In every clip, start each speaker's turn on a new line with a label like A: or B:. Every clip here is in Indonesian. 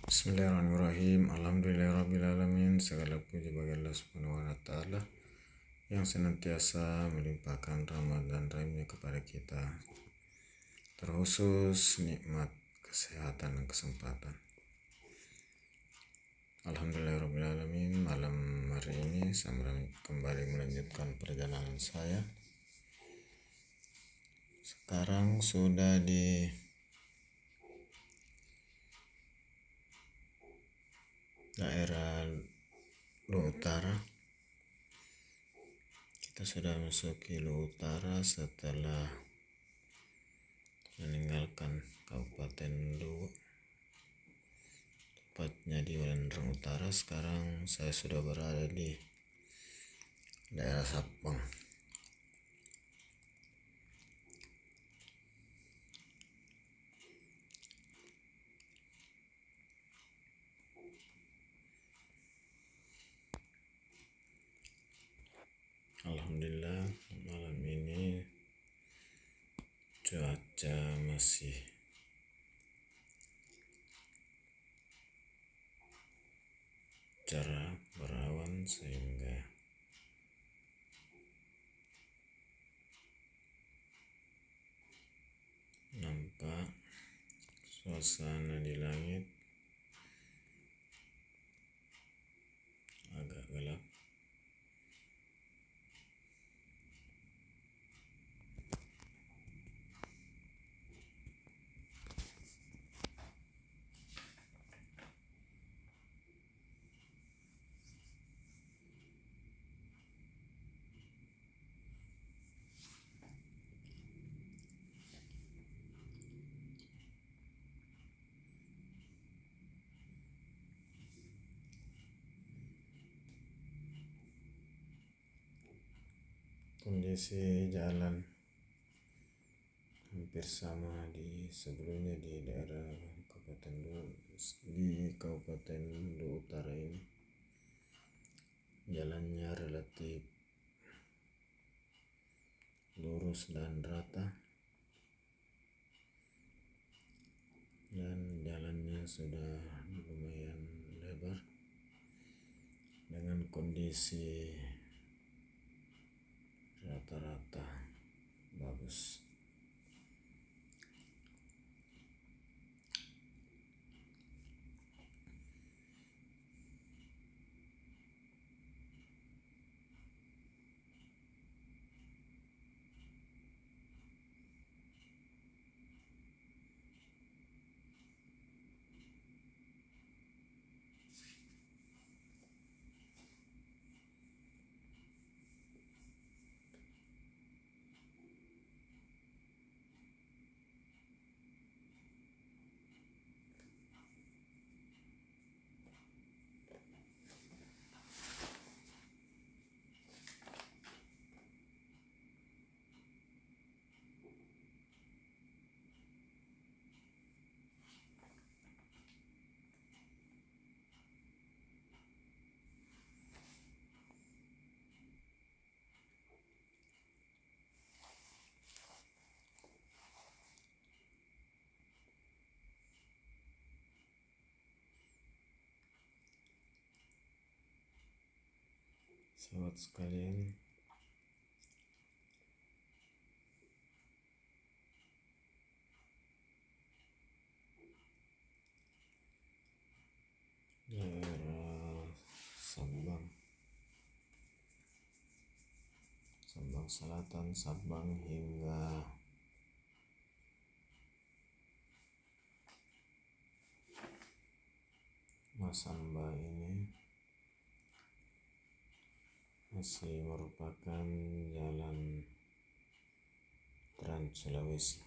A: Bismillahirrahmanirrahim. Alhamdulillahirrabbilalamin. Segala puji bagi Allah subhanahu wa ta'ala yang senantiasa melimpahkan rahmat dan rahimnya kepada kita, terkhusus nikmat kesehatan dan kesempatan. Alhamdulillahirrabbilalamin. Malam hari ini saya kembali melanjutkan perjalanan saya. Sekarang sudah di daerah Luhut Utara. Kita sudah masuki Luhut Utara setelah meninggalkan Kabupaten Luwu, tepatnya di Walendrang Utara. Sekarang saya sudah berada di daerah Sabang. Alhamdulillah, malam ini cuaca masih cerah, berawan, sehingga nampak suasana di langit agak gelap. Kondisi jalan hampir sama di sebelumnya di daerah Kabupaten Luhut Utara ini. Jalannya relatif lurus dan rata, dan jalannya sudah lumayan lebar dengan kondisi rata-rata bagus. Sahabat sekalian, daerah Sabang Selatan, Sabang hingga Masamba ini masih merupakan jalan Trans Sulawesi.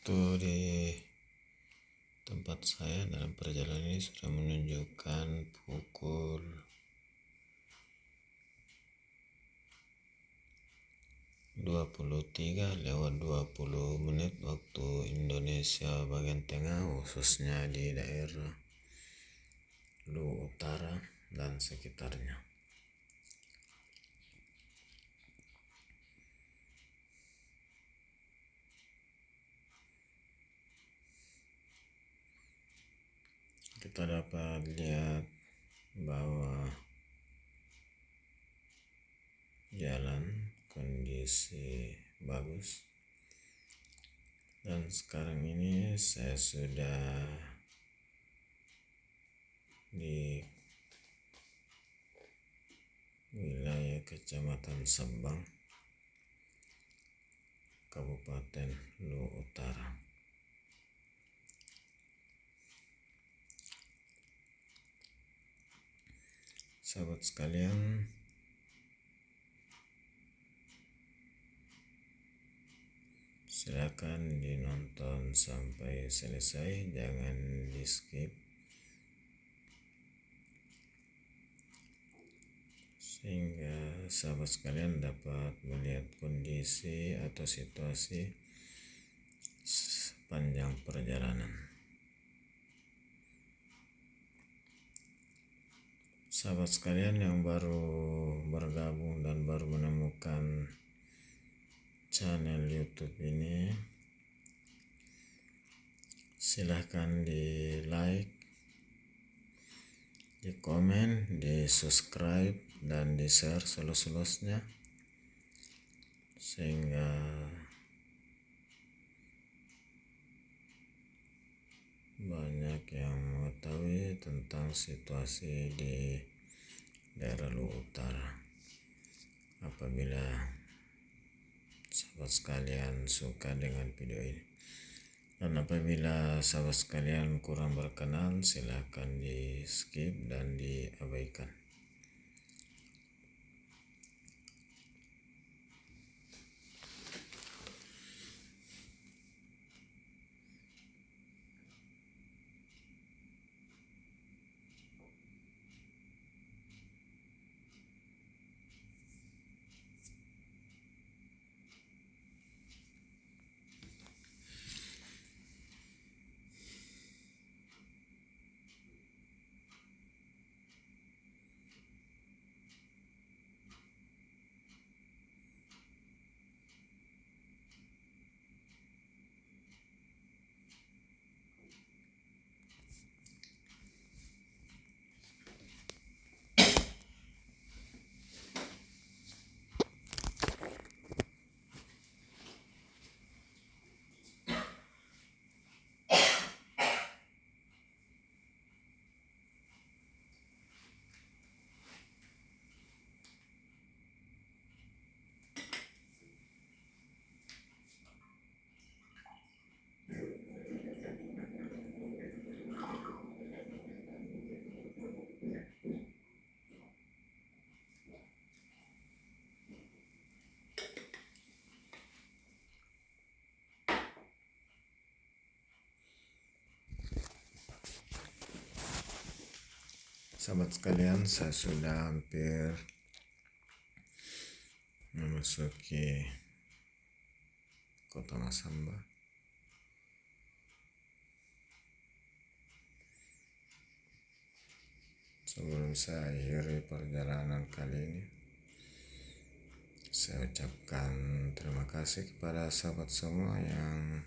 A: Waktu di tempat saya dalam perjalanan ini sudah menunjukkan pukul 23:20 waktu Indonesia bagian tengah, khususnya di daerah Luwu Utara dan sekitarnya. Kita dapat lihat bahwa jalan kondisi bagus, dan sekarang ini saya sudah di wilayah Kecamatan Sabang, Kabupaten Luwu Utara. Sahabat sekalian, silakan dinonton sampai selesai, jangan di skip, sehingga sahabat sekalian dapat melihat kondisi atau situasi sepanjang perjalanan. Sahabat sekalian yang baru bergabung dan baru menemukan channel YouTube ini, silahkan di like, di komen, di subscribe, dan di share selus-selusnya, sehingga banyak yang mengetahui tentang situasi di daerah Luwu Utara. Apabila sahabat sekalian suka dengan video ini, dan apabila sahabat sekalian kurang berkenan, silakan di skip dan diabaikan. Sahabat sekalian, saya sudah hampir memasuki Kota Masamba. Sebelum saya akhiri perjalanan kali ini, saya ucapkan terima kasih kepada sahabat semua yang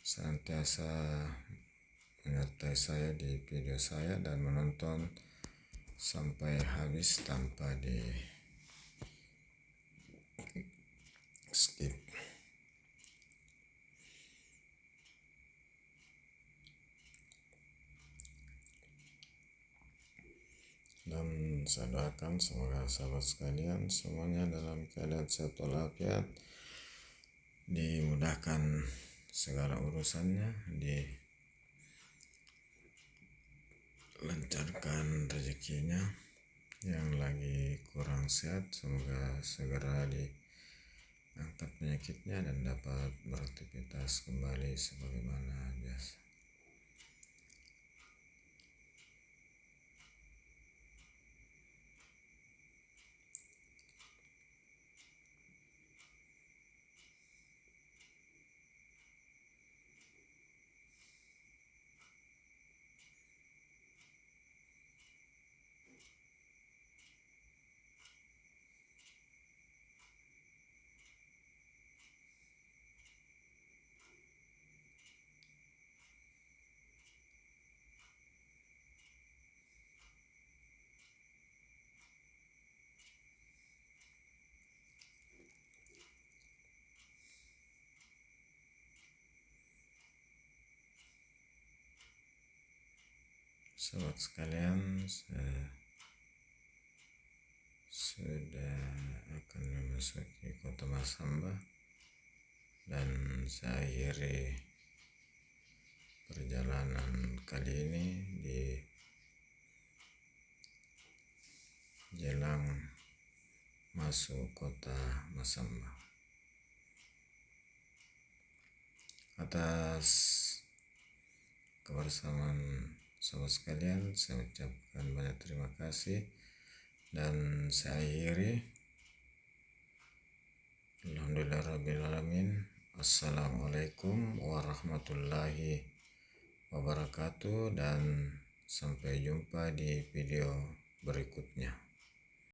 A: senantiasa menyertai saya di video saya dan menonton sampai habis tanpa di skip. Dan saya doakan semoga sahabat sekalian semuanya dalam keadaan sehat walafiat, dimudahkan segala urusannya, dilancarkan rezekinya. Yang lagi kurang sehat semoga segera angkat penyakitnya dan dapat beraktivitas kembali sebagaimana biasa. Sobat sekalian, saya sudah akan memasuki kota Masamba dan saya akhiri perjalanan kali ini di jelang masuk kota Masamba. Atas kebersamaan sobat sekalian, saya ucapkan banyak terima kasih dan saya akhiri. Alhamdulillahirrabbilalamin. Assalamualaikum warahmatullahi wabarakatuh dan sampai jumpa di video berikutnya.